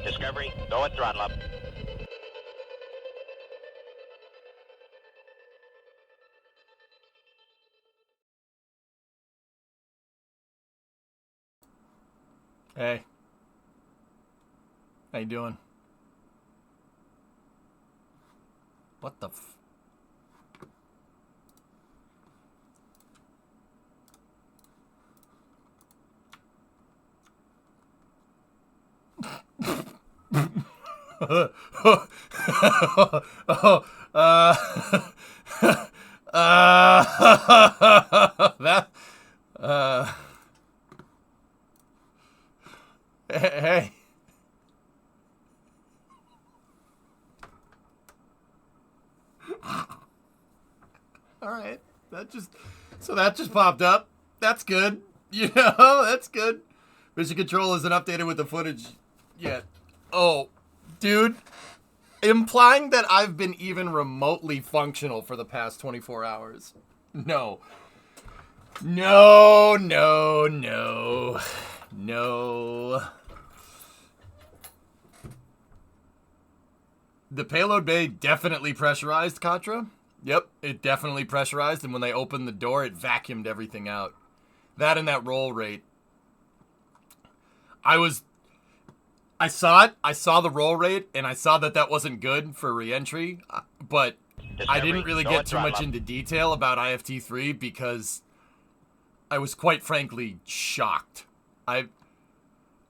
Discovery, go at throttle up. Hey. How you doing? What the f... that, hey. All right. That just popped up. That's good. You know, that's good. Mission Control isn't updated with the footage yet. Oh, dude. Implying that I've been even remotely functional for the past 24 hours. No. No. The payload bay definitely pressurized, Katra. Yep, it definitely pressurized, and when they opened the door, it vacuumed everything out. That and that roll rate. I saw it, I saw the roll rate, and I saw that wasn't good for re-entry, but I didn't really get too much into detail about IFT-3 because I was quite frankly shocked.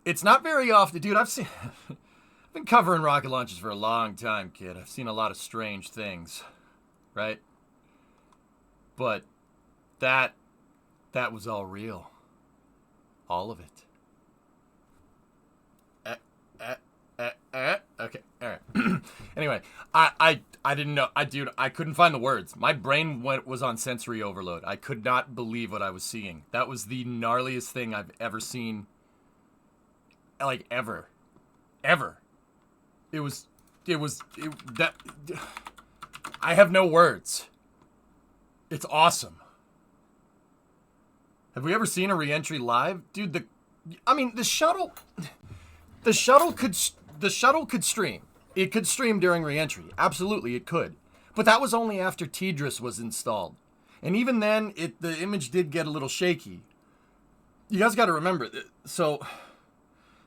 It's not very often, dude, I've been covering rocket launches for a long time, kid. I've seen a lot of strange things, right? But that was all real. All of it. Okay, all right. Anyway, I didn't know. I couldn't find the words. My brain was on sensory overload. I could not believe what I was seeing. That was the gnarliest thing I've ever seen. Like, ever. That. I have no words. It's awesome. Have we ever seen a re-entry live? Dude, the shuttle could stream. It could stream during re-entry. Absolutely, it could. But that was only after TDRS was installed. And even then, the image did get a little shaky. You guys got to remember, so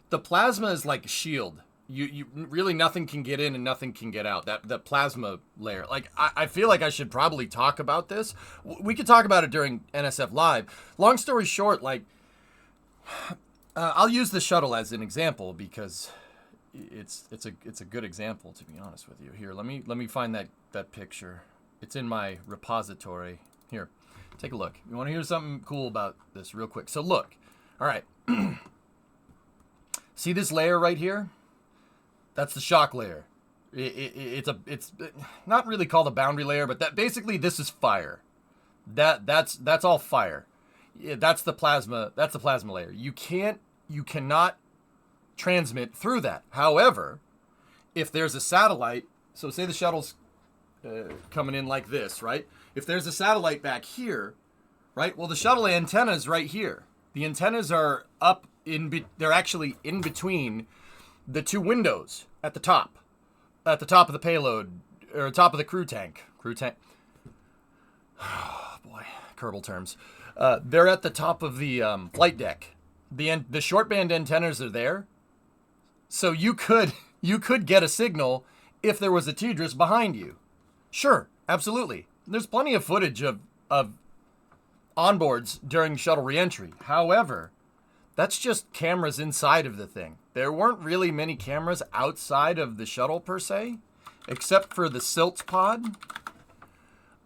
the plasma is like a shield. You really, nothing can get in and nothing can get out. That plasma layer. Like, I feel like I should probably talk about this. We could talk about it during NSF Live. Long story short, like, I'll use the shuttle as an example because it's a good example, to be honest with you. Here, let me find that picture. It's in my repository. Here, take a look. You want to hear something cool about this real quick? So look, all right. See this layer right here? That's the shock layer. It's not really called a boundary layer, but that basically this is fire. That's all fire. Yeah, that's the plasma layer. You cannot transmit through that. However, if there's a satellite, so say the shuttle's coming in like this, right? If there's a satellite back here, right? Well, the shuttle antenna is right here. The antennas are up they're actually in between the two windows at the top of the payload, or top of the crew tank. Oh boy, Kerbal terms. They're at the top of the flight deck. The short band antennas are there, so you could get a signal if there was a TDRS behind you. Sure, absolutely. There's plenty of footage of onboards during shuttle reentry. However, that's just cameras inside of the thing. There weren't really many cameras outside of the shuttle per se, except for the Silts pod.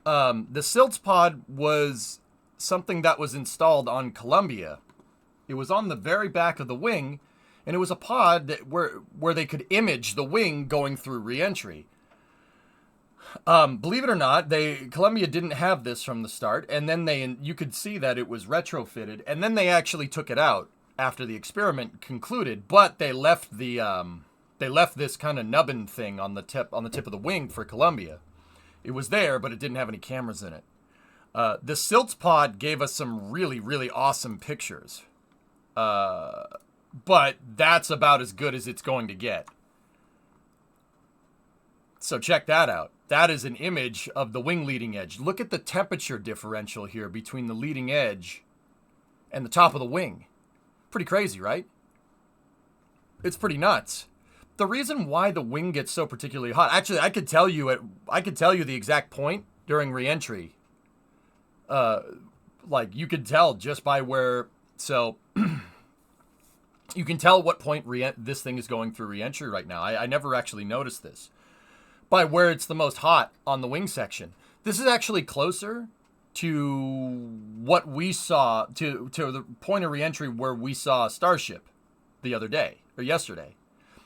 The Silts pod was something that was installed on Columbia. It was on the very back of the wing, and it was a pod where they could image the wing going through reentry. Believe it or not, Columbia didn't have this from the start, and then you could see that it was retrofitted, and then they actually took it out after the experiment concluded, but they left this kind of nubbin thing on the tip of the wing for Columbia. It was there, but it didn't have any cameras in it. The Silts pod gave us some really, really awesome pictures. But that's about as good as it's going to get. So check that out. That is an image of the wing leading edge. Look at the temperature differential here between the leading edge and the top of the wing. Pretty crazy, right? It's pretty nuts. The reason why the wing gets so particularly hot, actually, I could tell you the exact point during reentry. Like you could tell just by where. So you can tell what point this thing is going through reentry right now. I never actually noticed this. By where it's the most hot on the wing section. This is actually closer to what we saw, to the point of reentry where we saw Starship the other day, or yesterday.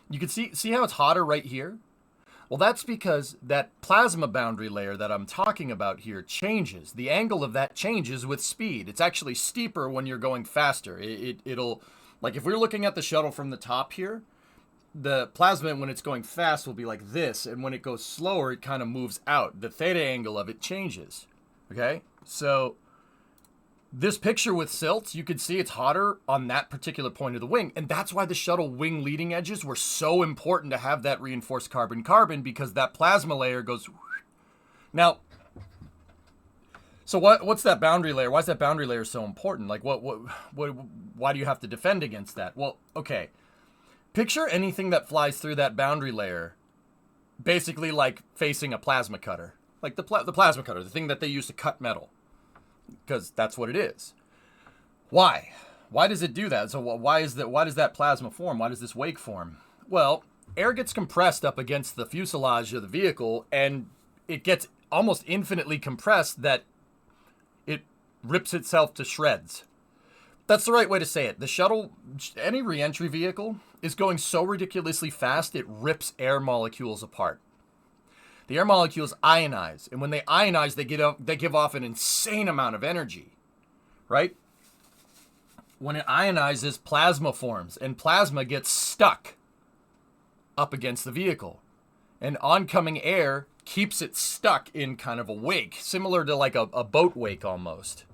You can see how it's hotter right here? Well, that's because that plasma boundary layer that I'm talking about here changes. The angle of that changes with speed. It's actually steeper when you're going faster. It'll, like if we're looking at the shuttle from the top here, the plasma, when it's going fast, will be like this, and when it goes slower, it kind of moves out. The theta angle of it changes, okay? So this picture with silts, you can see it's hotter on that particular point of the wing, and that's why the shuttle wing leading edges were so important to have that reinforced carbon-carbon, because that plasma layer goes... Now, so what's that boundary layer? Why is that boundary layer so important? Like, why do you have to defend against that? Well, okay. Picture anything that flies through that boundary layer, basically like facing a plasma cutter. Like the plasma cutter, the thing that they use to cut metal. Because that's what it is. Why? Why does it do that? So why does that plasma form? Why does this wake form? Well, air gets compressed up against the fuselage of the vehicle, and it gets almost infinitely compressed that it rips itself to shreds. That's the right way to say it. The shuttle, any reentry vehicle, is going so ridiculously fast it rips air molecules apart. The air molecules ionize, and when they ionize, they give off an insane amount of energy, right? When it ionizes, plasma forms, and plasma gets stuck up against the vehicle. And oncoming air keeps it stuck in kind of a wake, similar to like a boat wake almost.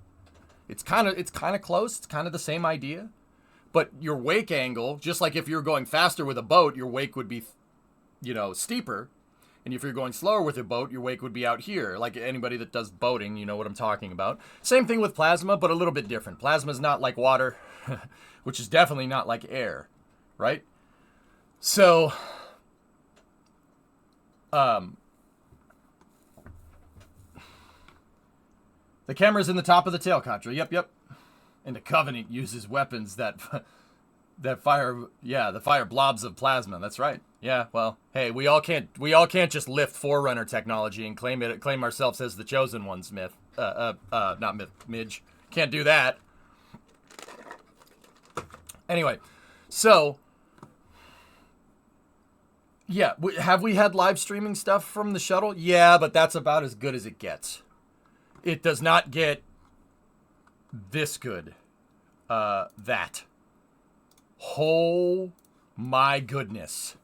It's kind of close. It's kind of the same idea. But your wake angle, just like if you're going faster with a boat, your wake would be, steeper. And if you're going slower with a boat, your wake would be out here. Like anybody that does boating, you know what I'm talking about. Same thing with plasma, but a little bit different. Plasma's not like water, which is definitely not like air, right? So, the camera's in the top of the tail, Contra. Yep. And the Covenant uses weapons that fire, the fire blobs of plasma. That's right. Yeah, well, hey, we all can't just lift Forerunner technology and claim ourselves as the chosen ones, Midge. Can't do that. Anyway, so yeah, have we had live streaming stuff from the shuttle? Yeah, but that's about as good as it gets. It does not get this good. That. Oh my goodness.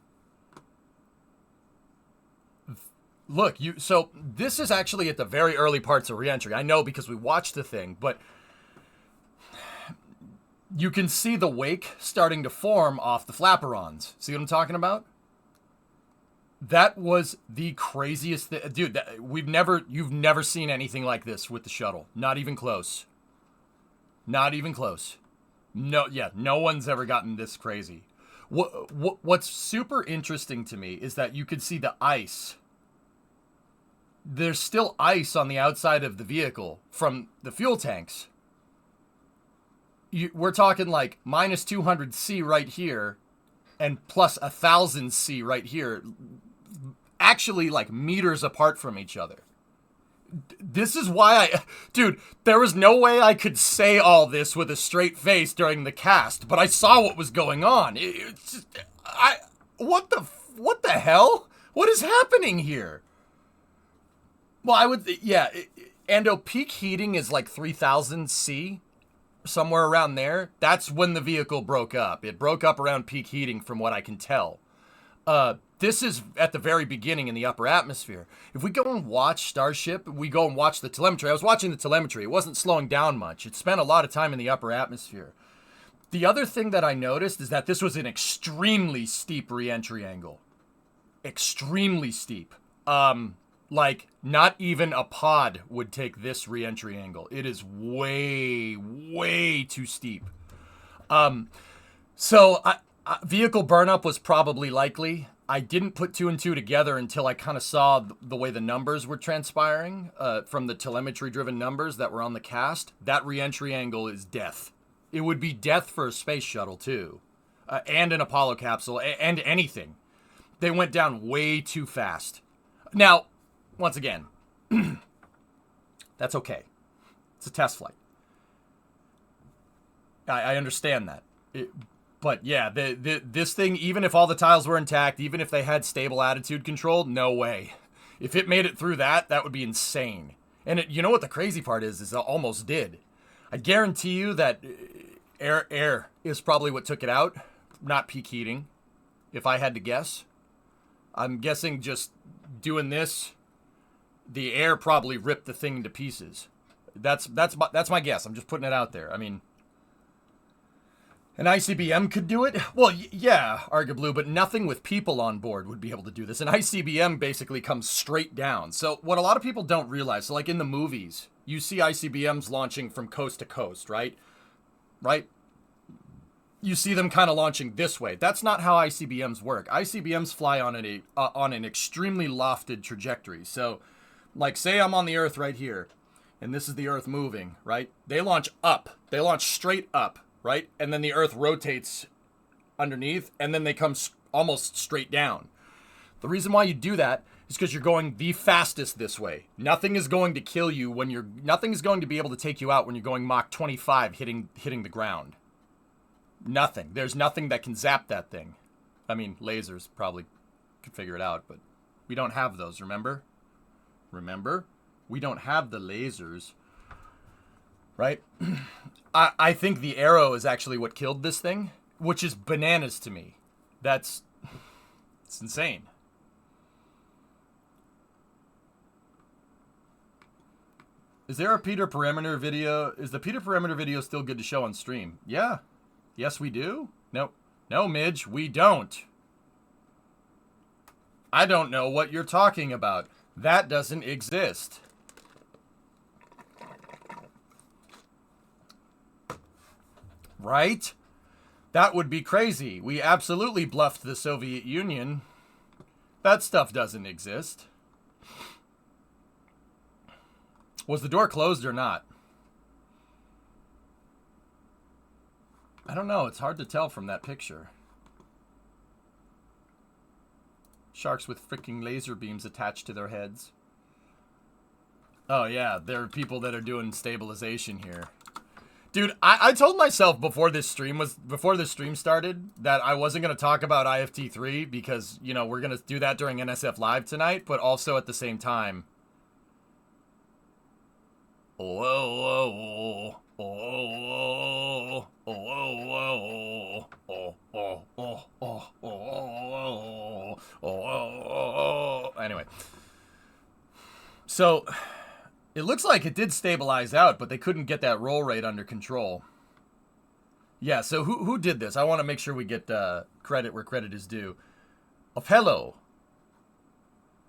Look, so this is actually at the very early parts of reentry. I know because we watched the thing, but you can see the wake starting to form off the flaperons. See what I'm talking about? That was the craziest thing. Dude, you've never seen anything like this with the shuttle. Not even close. Not even close. No one's ever gotten this crazy. What's super interesting to me is that you could see the ice. There's still ice on the outside of the vehicle from the fuel tanks. We're talking like minus 200 C right here and plus 1,000 C right here. Actually like meters apart from each other. This is why dude, there was no way I could say all this with a straight face during the cast, but I saw what was going on. What the hell? What is happening here? Well, Ando, peak heating is like 3,000 C, somewhere around there. That's when the vehicle broke up. It broke up around peak heating from what I can tell. This is at the very beginning in the upper atmosphere. If we go and watch Starship, we go and watch the telemetry. I was watching the telemetry. It wasn't slowing down much. It spent a lot of time in the upper atmosphere. The other thing that I noticed is that this was an extremely steep re-entry angle. Extremely steep. Like, not even a pod would take this re-entry angle. It is way, way too steep. So, vehicle burnup was probably likely. I didn't put 2 and 2 together until I kind of saw the way the numbers were transpiring from the telemetry-driven numbers that were on the cast. That re-entry angle is death. It would be death for a space shuttle, too. And an Apollo capsule, and anything. They went down way too fast. Now, once again, that's okay. It's a test flight. I understand that. But yeah, this thing, even if all the tiles were intact, even if they had stable attitude control, no way. If it made it through that would be insane. And you know what the crazy part is it almost did. I guarantee you that air is probably what took it out, not peak heating, if I had to guess. I'm guessing just doing this, the air probably ripped the thing to pieces. That's my guess. I'm just putting it out there. I mean, an ICBM could do it? Well, yeah, Argablue, but nothing with people on board would be able to do this. An ICBM basically comes straight down. So what a lot of people don't realize, so like in the movies, you see ICBMs launching from coast to coast, right? Right? You see them kind of launching this way. That's not how ICBMs work. ICBMs fly on an extremely lofted trajectory. So, like, say I'm on the Earth right here, and this is the Earth moving, right? They launch up. They launch straight up, right? And then the Earth rotates underneath, and then they come almost straight down. The reason why you do that is because you're going the fastest this way. Nothing is going to kill you nothing is going to be able to take you out when you're going Mach 25 hitting the ground. Nothing. There's nothing that can zap that thing. I mean, lasers probably could figure it out, but we don't have those, remember? Remember? We don't have the lasers. Right? I think the arrow is actually what killed this thing, which is bananas to me. It's insane. Is there a Peter Parameter video? Is the Peter Parameter video still good to show on stream? Yeah. Yes, we do? No, Midge, we don't. I don't know what you're talking about. That doesn't exist. Right? That would be crazy. We absolutely bluffed the Soviet Union. That stuff doesn't exist. Was the door closed or not? I don't know. It's hard to tell from that picture. Sharks with freaking laser beams attached to their heads. Oh, yeah. There are people that are doing stabilization here. Dude, I told myself before this stream started that I wasn't going to talk about IFT3 because, you know, we're going to do that during NSF Live tonight, but also at the same time. Anyway. So, it looks like it did stabilize out, but they couldn't get that roll rate under control. Yeah, so who did this? I want to make sure we get credit where credit is due. Of hello.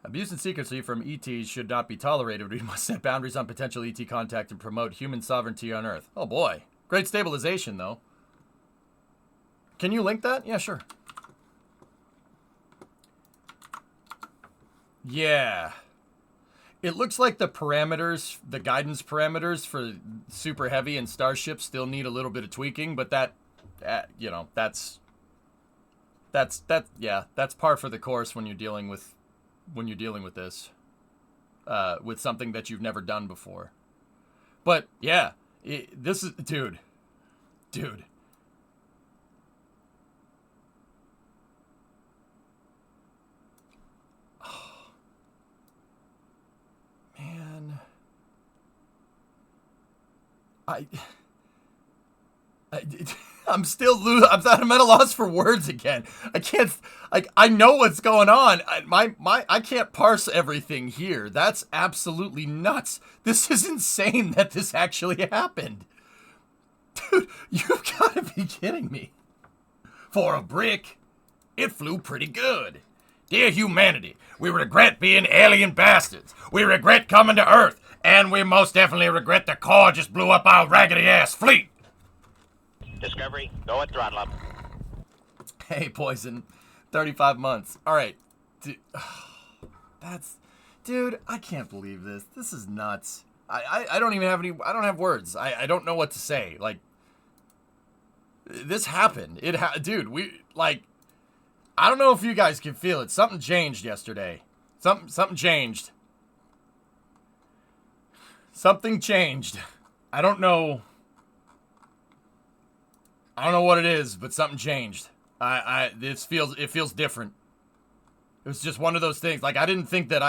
Abuse and secrecy from ETs should not be tolerated. We must set boundaries on potential ET contact and promote human sovereignty on Earth. Oh boy. Great stabilization, though. Can you link that? Yeah, sure. Yeah. It looks like the parameters, the guidance parameters for Super Heavy and Starship still need a little bit of tweaking, but that, you know, that's par for the course when you're dealing with this, with something that you've never done before. But yeah, this is, dude. Oh, man, I'm at a loss for words again. I can't, like, I know what's going on. I can't parse everything here. That's absolutely nuts. This is insane that this actually happened. Dude, you've got to be kidding me. For a brick, it flew pretty good. Dear humanity, we regret being alien bastards. We regret coming to Earth. And we most definitely regret the core just blew up our raggedy-ass fleet. Discovery, go at throttle up. Hey, Poison. 35 months. All right. Dude, I can't believe this. This is nuts. I don't even have any, I don't have words. I don't know what to say. Like, this happened. Dude, I don't know if you guys can feel it. Something changed yesterday. Something changed. Something changed. I don't know what it is, but something changed. It feels different. It was just one of those things. Like, I didn't think that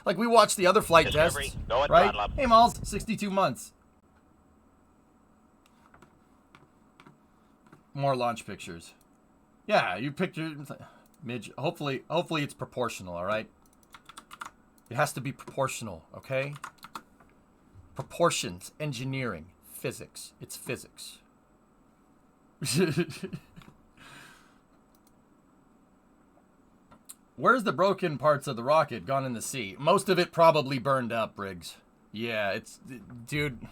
like, we watched the other flight Discovery, tests, go at right? throttle up. Hey, Malls, 62 months. More launch pictures. Yeah, you picture Midge. Hopefully it's proportional, all right? It has to be proportional, okay? Proportions, engineering, physics. It's physics. Where's the broken parts of the rocket gone in the sea? Most of it probably burned up, Briggs. Yeah, dude,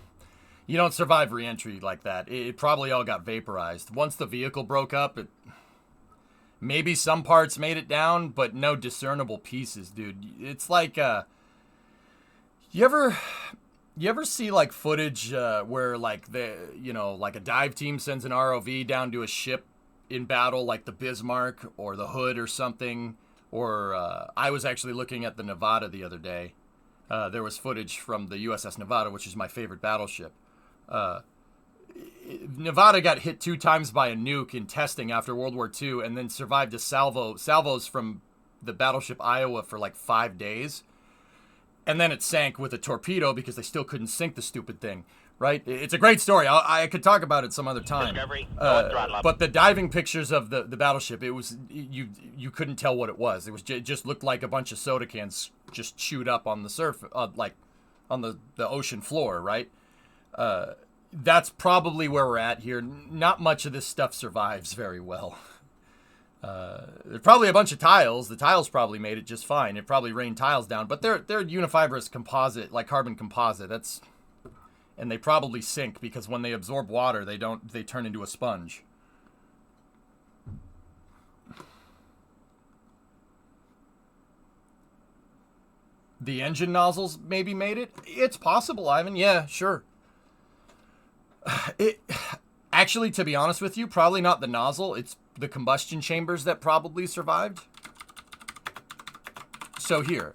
you don't survive re-entry like that. It probably all got vaporized. Once the vehicle broke up, maybe some parts made it down, but no discernible pieces, dude. It's like, you ever see, like, footage where, like, like a dive team sends an ROV down to a ship in battle, like the Bismarck or the Hood or something? Or I was actually looking at the Nevada the other day. There was footage from the USS Nevada, which is my favorite battleship. Nevada got hit 2 times by a nuke in testing after World War II, and then survived a salvos from the battleship Iowa for like 5 days. And then it sank with a torpedo because they still couldn't sink the stupid thing, right? It's a great story. I could talk about it some other time. Discovery, go at throttle up. But the diving pictures of the battleship, it was, you couldn't tell what it was. It just looked like a bunch of soda cans just chewed up on the surface, like on the ocean floor, right? That's probably where we're at here. Not much of this stuff survives very well. There's probably a bunch of tiles. The tiles probably made it just fine. It probably rained tiles down, but they're unifibrous composite, like carbon composite. And they probably sink because when they absorb water, they turn into a sponge. The engine nozzles maybe made it. It's possible, Ivan. Yeah, sure. Actually, to be honest with you, probably not the nozzle. It's the combustion chambers that probably survived. So here,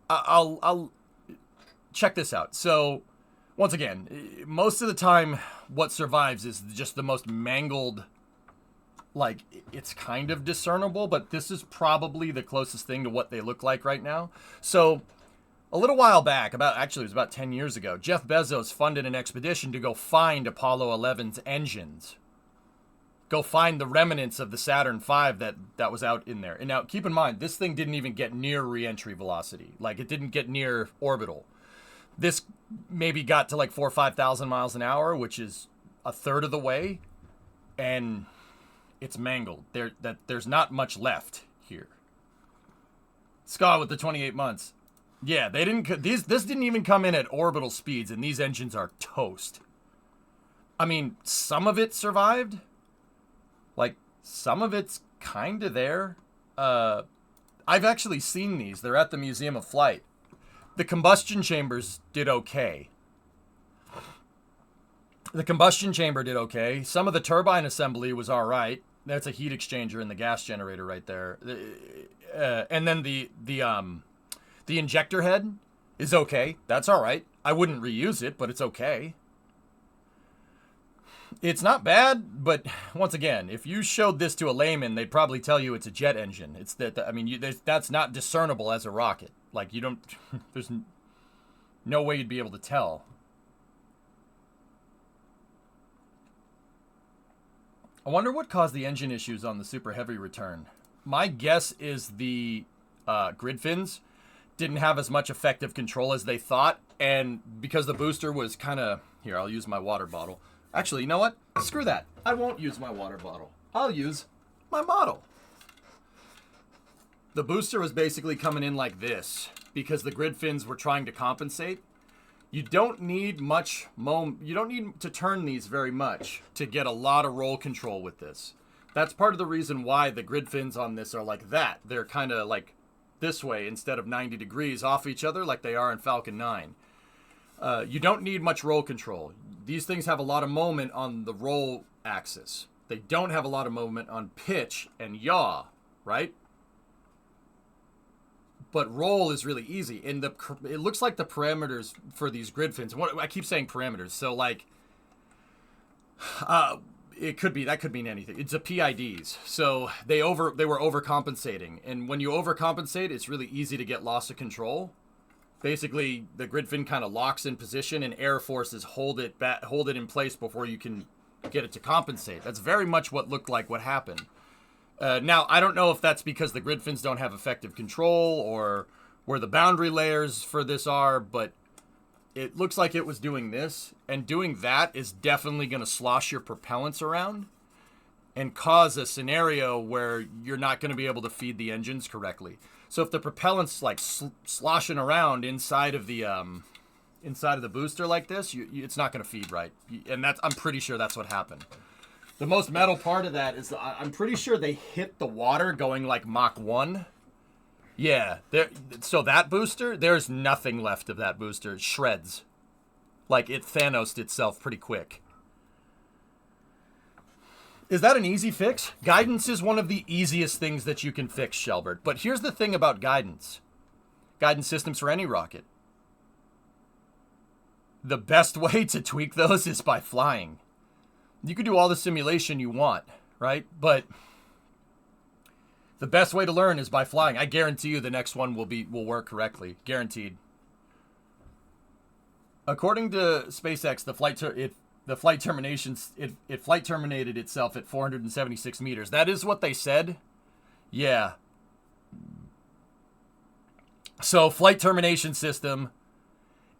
I'll check this out. So, once again, most of the time, what survives is just the most mangled. Like, it's kind of discernible, but this is probably the closest thing to what they look like right now. So, a little while back, it was about 10 years ago, Jeff Bezos funded an expedition to go find Apollo 11's engines. Go find the remnants of the Saturn V that was out in there. And now, keep in mind, this thing didn't even get near re-entry velocity. Like, it didn't get near orbital. This maybe got to like 4,000 or 5,000 miles an hour, which is a third of the way. And it's mangled. There's not much left here. Scott with the 28 months. Yeah, they didn't. This didn't even come in at orbital speeds, and these engines are toast. I mean, some of it survived. Like, some of it's kind of there. I've actually seen these. They're at the Museum of Flight. The combustion chambers did okay. The combustion chamber did okay. Some of the turbine assembly was all right. That's a heat exchanger and the gas generator right there. And then the injector head is okay. That's all right. I wouldn't reuse it, but it's okay. It's not bad, but once again, if you showed this to a layman, they'd probably tell you it's a jet engine. It's that. I mean, that's not discernible as a rocket. Like, you don't. There's no way you'd be able to tell. I wonder what caused the engine issues on the Super Heavy return. My guess is the grid fins didn't have as much effective control as they thought, and because the booster was kind of... Here, I'll use my water bottle. Actually, you know what? Screw that. I won't use my water bottle. I'll use my model. The booster was basically coming in like this because the grid fins were trying to compensate. You don't need much you don't need to turn these very much to get a lot of roll control with this. That's part of the reason why the grid fins on this are like that. They're kind of like this way instead of 90 degrees off each other like they are in Falcon 9. You don't need much roll control. These things have a lot of moment on the roll axis. They don't have a lot of moment on pitch and yaw, right? But roll is really easy. And it looks like the parameters for these grid fins. I keep saying parameters. So like, that could mean anything. It's a PIDs. So they were overcompensating. And when you overcompensate, it's really easy to get loss of control. Basically, the grid fin kind of locks in position, and air forces hold it in place before you can get it to compensate. That's very much what looked like what happened. Now, I don't know if that's because the grid fins don't have effective control or where the boundary layers for this are, but it looks like it was doing this, and doing that is definitely going to slosh your propellants around and cause a scenario where you're not going to be able to feed the engines correctly. So if the propellant's like sloshing around inside of the booster like this, it's not going to feed right, and I'm pretty sure that's what happened. The most metal part of that is I'm pretty sure they hit the water going like Mach 1. Yeah, so that booster, there's nothing left of that booster. It shreds. Like it Thanos'd itself pretty quick. Is that an easy fix? Guidance is one of the easiest things that you can fix, Shelbert. But here's the thing about guidance. Guidance systems for any rocket. The best way to tweak those is by flying. You can do all the simulation you want, right? But the best way to learn is by flying. I guarantee you the next one will work correctly. Guaranteed. According to SpaceX, the flight terminated itself at 476 meters. That is what they said. Yeah. So flight termination system,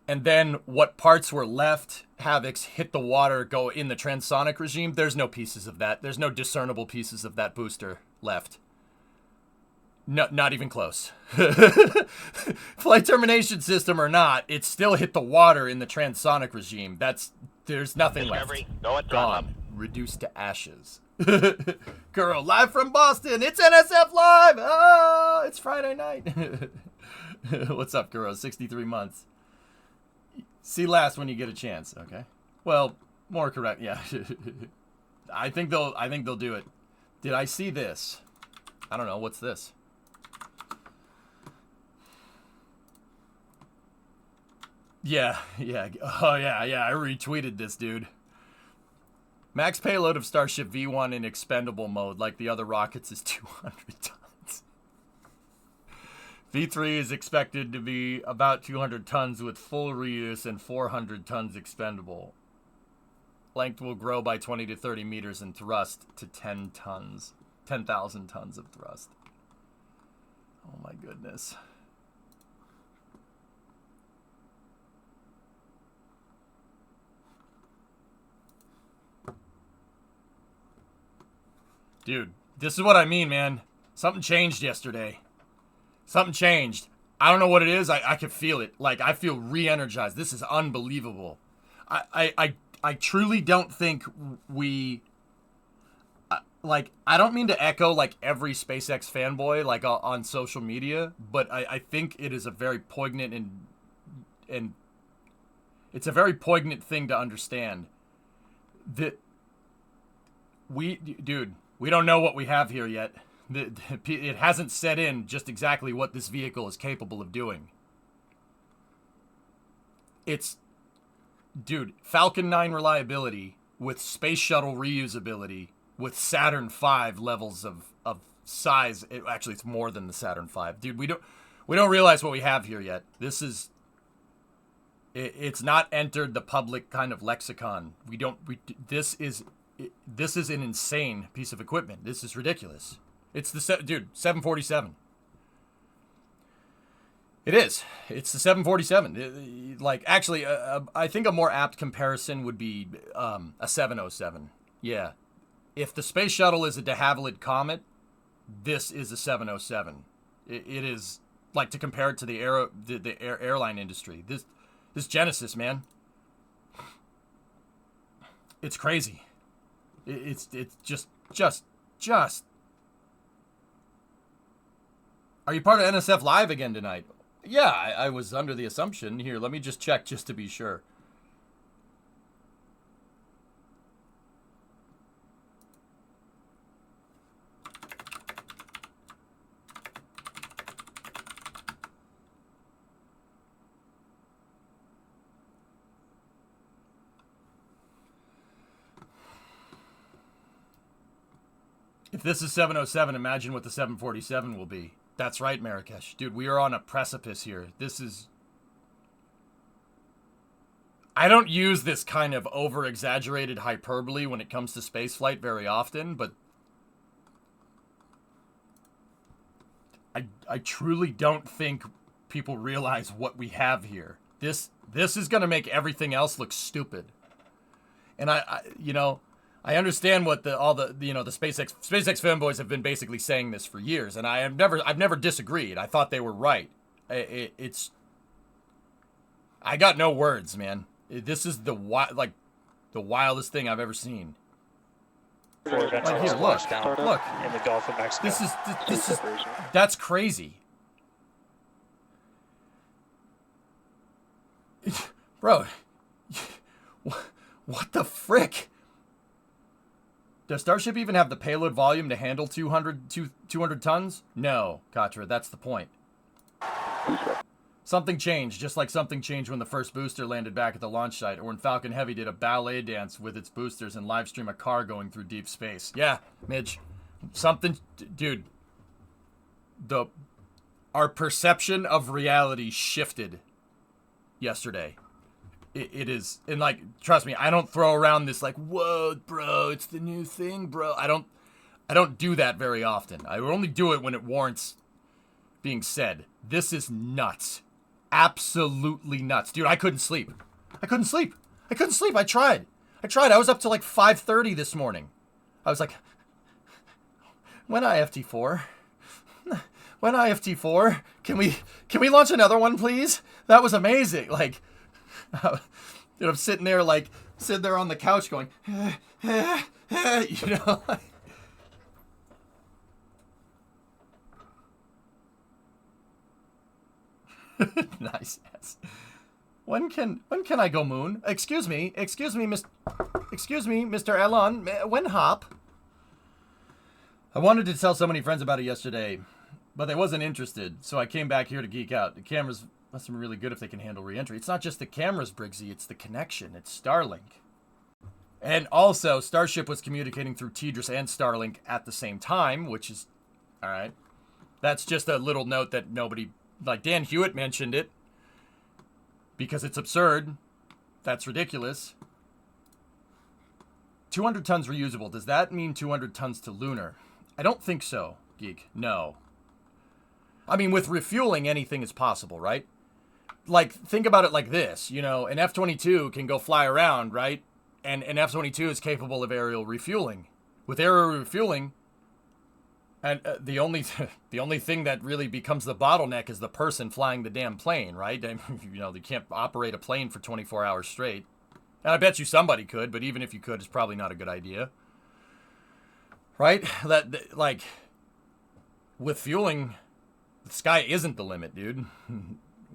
and then what parts were left, Havocs hit the water, go in the transonic regime. There's no pieces of that. There's no discernible pieces of that booster left. No, not even close. Flight termination system or not, it still hit the water in the transonic regime. There's nothing Discovery, left. go at Gone. Reduced to ashes. Girl, live from Boston. It's NSF Live. Oh, it's Friday night. What's up, girl? 63 months. See last when you get a chance, okay? Well, more correct, yeah. I think they'll do it. Did I see this? I don't know. What's this? Yeah. Oh, yeah. I retweeted this, dude. Max payload of Starship V1 in expendable mode, like the other rockets, is 200 tons. V3 is expected to be about 200 tons with full reuse and 400 tons expendable. Length will grow by 20 to 30 meters and thrust to 10 tons. 10,000 tons of thrust. Oh my goodness. Dude, this is what I mean, man. Something changed yesterday. Something changed. I don't know what it is. I can feel it. Like, I feel re-energized. This is unbelievable. I truly don't think we... Like, I don't mean to echo, like, every SpaceX fanboy, like, on social media, but I think it is a very poignant and it's a very poignant thing to understand. That dude, we don't know what we have here yet. It hasn't set in just exactly what this vehicle is capable of doing. Dude, Falcon 9 reliability with space shuttle reusability with Saturn V levels of size. It's more than the Saturn V. Dude, we don't realize what we have here yet. It's not entered the public kind of lexicon. This is an insane piece of equipment. This is ridiculous. It's the 747. It is. It's the 747. I think a more apt comparison would be a 707. Yeah. if the space shuttle is a de Havilland Comet, this is a 707. It is, like, to compare it to the airline industry. This Genesis, man. It's crazy. It's just. Are you part of NSF Live again tonight? Yeah, I was under the assumption. Here, let me just check just to be sure. If this is 707, imagine what the 747 will be. That's right, Marrakesh. Dude, we are on a precipice here. This is... I don't use this kind of over-exaggerated hyperbole when it comes to spaceflight very often, but... I truly don't think people realize what we have here. This is going to make everything else look stupid. And I understand what the SpaceX fanboys have been basically saying this for years, and I've never disagreed. I thought they were right. I got no words, man. This is the wildest thing I've ever seen. Like here, look in the Gulf of Mexico. This is that's crazy, bro. What the frick? Does Starship even have the payload volume to handle 200 tons? No, Katra, that's the point. Something changed, just like something changed when the first booster landed back at the launch site, or when Falcon Heavy did a ballet dance with its boosters and live stream a car going through deep space. Yeah, Midge. Something, dude. Our perception of reality shifted yesterday. It is, and like, trust me, I don't throw around this like, whoa, bro, it's the new thing, bro. I don't do that very often. I only do it when it warrants being said. This is nuts. Absolutely nuts. Dude, I couldn't sleep. I tried. I was up till like 5:30 this morning. I was like, when IFT4? When IFT4? Can we launch another one, please? That was amazing. Like, I'm sitting there on the couch going, you know. Nice ass. When can I go moon? Excuse me, Mr. Elon. When hop? I wanted to tell so many friends about it yesterday, but they wasn't interested, so I came back here to geek out. The cameras must be really good if they can handle re-entry. It's not just the cameras, Briggsy, it's the connection. It's Starlink. And also, Starship was communicating through TDRS and Starlink at the same time, which is... Alright. That's just a little note that nobody... Like, Dan Hewitt mentioned it. Because it's absurd. That's ridiculous. 200 tons reusable. Does that mean 200 tons to lunar? I don't think so, Geek. No. I mean, with refueling, anything is possible, right? Like, think about it like this. You know, an F-22 can go fly around, right? And an F-22 is capable of aerial refueling. With aerial refueling, and the only thing that really becomes the bottleneck is the person flying the damn plane, right? You know, they can't operate a plane for 24 hours straight. And I bet you somebody could, but even if you could, it's probably not a good idea. Right? Like, with fueling, the sky isn't the limit, dude.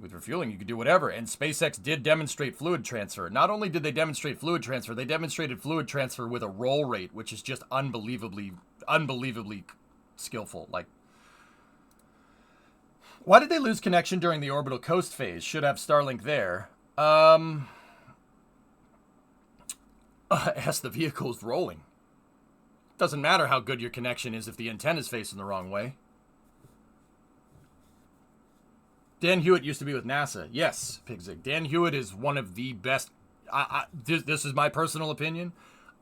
With refueling, you could do whatever. And SpaceX did demonstrate fluid transfer. Not only did they demonstrate fluid transfer, they demonstrated fluid transfer with a roll rate, which is just unbelievably skillful. Like, why did they lose connection during the orbital coast phase? Should have Starlink there. As the vehicle is rolling. Doesn't matter how good your connection is if the antenna's facing the wrong way. Dan Hewitt used to be with NASA. Yes, Pigzig. Dan Hewitt is one of the best. This is my personal opinion.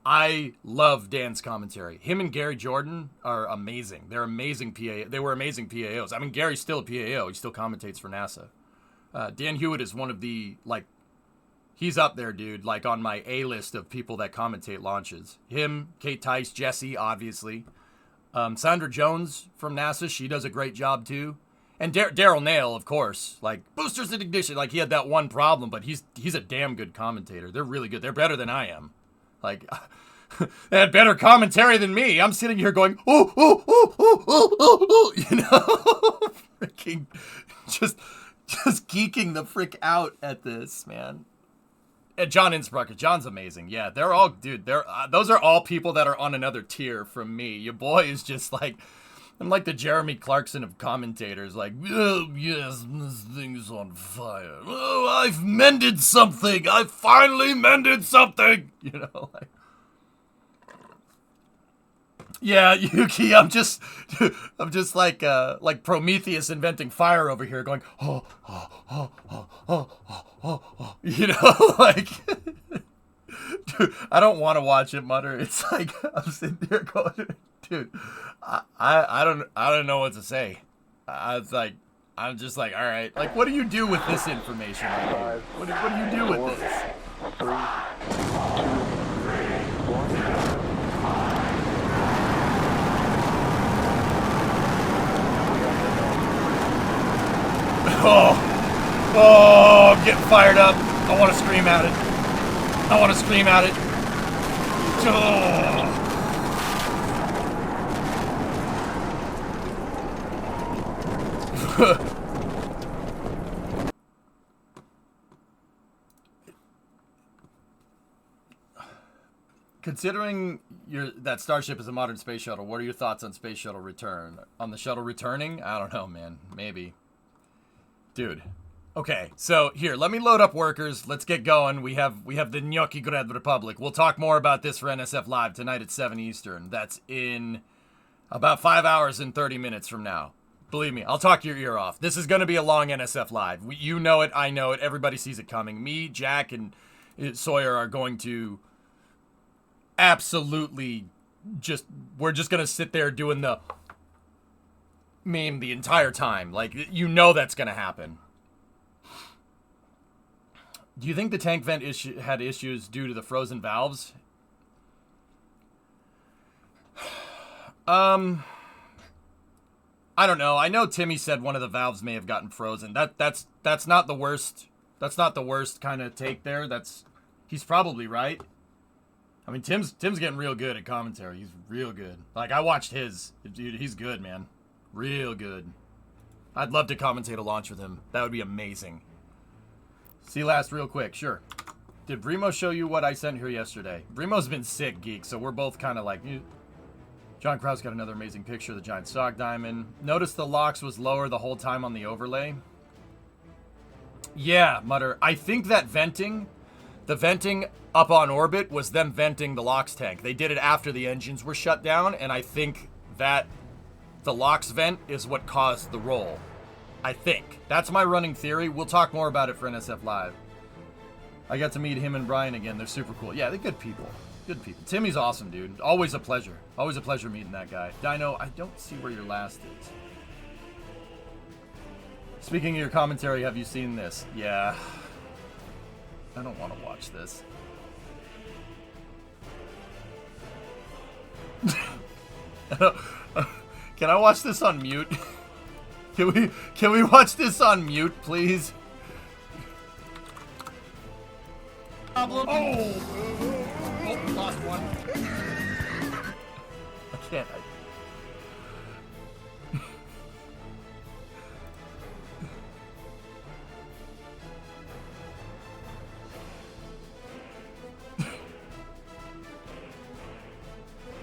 I love Dan's commentary. Him and Gary Jordan are amazing. They're amazing They were amazing PAOs. I mean, Gary's still a PAO. He still commentates for NASA. Dan Hewitt is one of the, like, He's up there, dude, like on my A list of people that commentate launches. Him, Kate Tice, Jesse, obviously. Sandra Jones from NASA, she does a great job too. And Daryl Nail, of course. Like, boosters and ignition. Like, he had that one problem, but he's a damn good commentator. They're really good. They're better than I am. Like, they had better commentary than me. I'm sitting here going, ooh, ooh, ooh, ooh, ooh, ooh, ooh, you know? Freaking just geeking the frick out at this, man. John Innsbrucker. John's amazing. Yeah, they're all, dude, those are all people that are on another tier from me. Your boy is just like, I'm like the Jeremy Clarkson of commentators. Like, oh, yes, this thing's on fire. Oh, I've mended something. I finally mended something. You know, like, yeah, Yuki, I'm just like Prometheus inventing fire over here, going, oh, oh, oh, oh, oh, oh, oh, oh. You know, like, dude, I don't want to watch it, Mutter. It's like, I'm sitting there going, dude, I don't know what to say. I'm just like, all right, like, what do you do with this information right here? What do you do with this? 3, 2, 1. Oh, I'm getting fired up. I want to scream at it. I want to scream at it. Oh. Considering that Starship is a modern space shuttle, what are your thoughts on Space Shuttle Return? On the shuttle returning? I don't know, man. Maybe. Dude. Okay, so here, let me load up workers. Let's get going. We have the Gnocchi Grad Republic. We'll talk more about this for NSF Live tonight at 7 Eastern. That's in about 5 hours and 30 minutes from now. Believe me, I'll talk your ear off. This is going to be a long NSF Live. You know it, I know it, everybody sees it coming. Me, Jack, and Sawyer are going to absolutely we're just going to sit there doing the meme the entire time. Like, you know that's going to happen. Do you think the tank vent had issues due to the frozen valves? I don't know. I know Timmy said one of the valves may have gotten frozen. That's not the worst. That's not the worst kind of take there. He's probably right. I mean, Tim's getting real good at commentary. He's real good. Like, I watched his. Dude, he's good, man. Real good. I'd love to commentate a launch with him. That would be amazing. See last real quick, sure. Did Brimo show you what I sent here yesterday? Brimo's been sick, geek, so we're both kind of like... John Krause got another amazing picture of the giant sock diamond. Notice the LOX was lower the whole time on the overlay. Yeah, Mutter. I think that the venting up on orbit was them venting the LOX tank. They did it after the engines were shut down, and I think that the LOX vent is what caused the roll. I think. That's my running theory. We'll talk more about it for NSF Live. I got to meet him and Brian again. They're super cool. Yeah, they're good people. Good people. Timmy's awesome, dude. Always a pleasure. Always a pleasure meeting that guy. Dino, I don't see where your last is. Speaking of your commentary, have you seen this? Yeah. I don't want to watch this. Can I watch this on mute? Can we watch this on mute, please? Oh, lost one. I can't.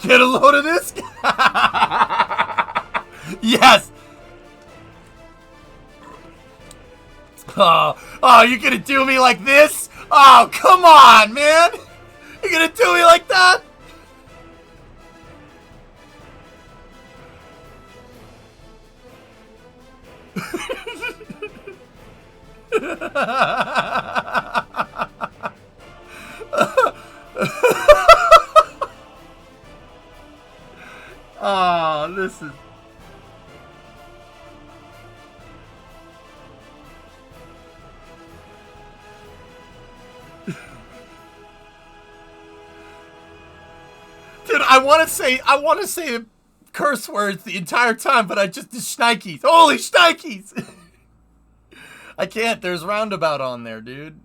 Get a load of this? Yes. Oh, you're gonna do me like this? Oh, come on, man! You're gonna do me like that? Oh, this is... Dude, I want to say curse words the entire time, but I just the shnikes. Holy shnikes! I can't. There's roundabout on there, dude.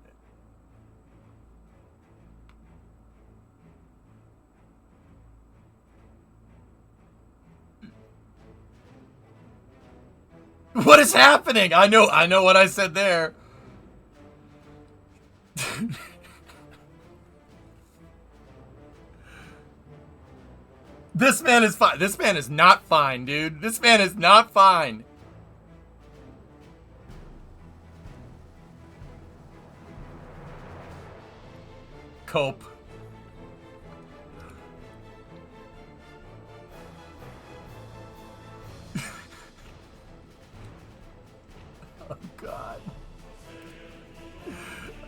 What is happening? I know what I said there. This man is fine. This man is not fine, dude. This man is not fine. Cope. Oh, God.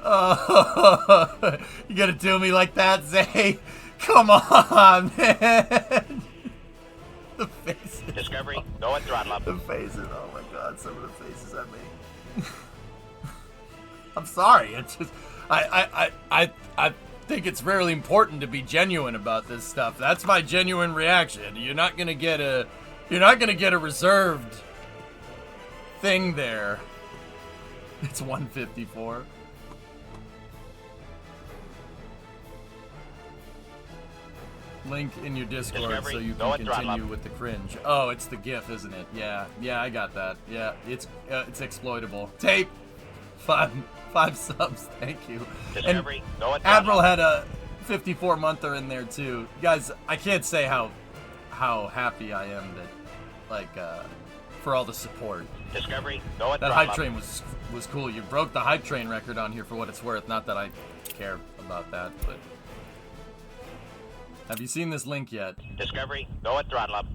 Oh, you gonna do me like that, Zay? Come on, man. The faces. Discovery, go and throttle up. The faces. Oh my God, some of the faces I made. I'm sorry. It's just I think it's really important to be genuine about this stuff. That's my genuine reaction. You're not gonna get a reserved thing there. It's 154. Link in your Discord Discovery, so you go can and throttle continue up. with the cringe. Oh, it's the GIF, isn't it? Yeah, I got that. Yeah, it's exploitable. Tape, five subs. Thank you. Discovery, And go and Admiral throttle had up. a 54-monther in there too. Guys, I can't say how happy I am that for all the support. Discovery, go and That throttle hype up. train was cool. You broke the hype train record on here for what it's worth. Not that I care about that, but have you seen this link yet? Discovery, go and throttle up.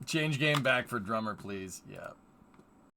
Change game back for drummer, please. Yeah.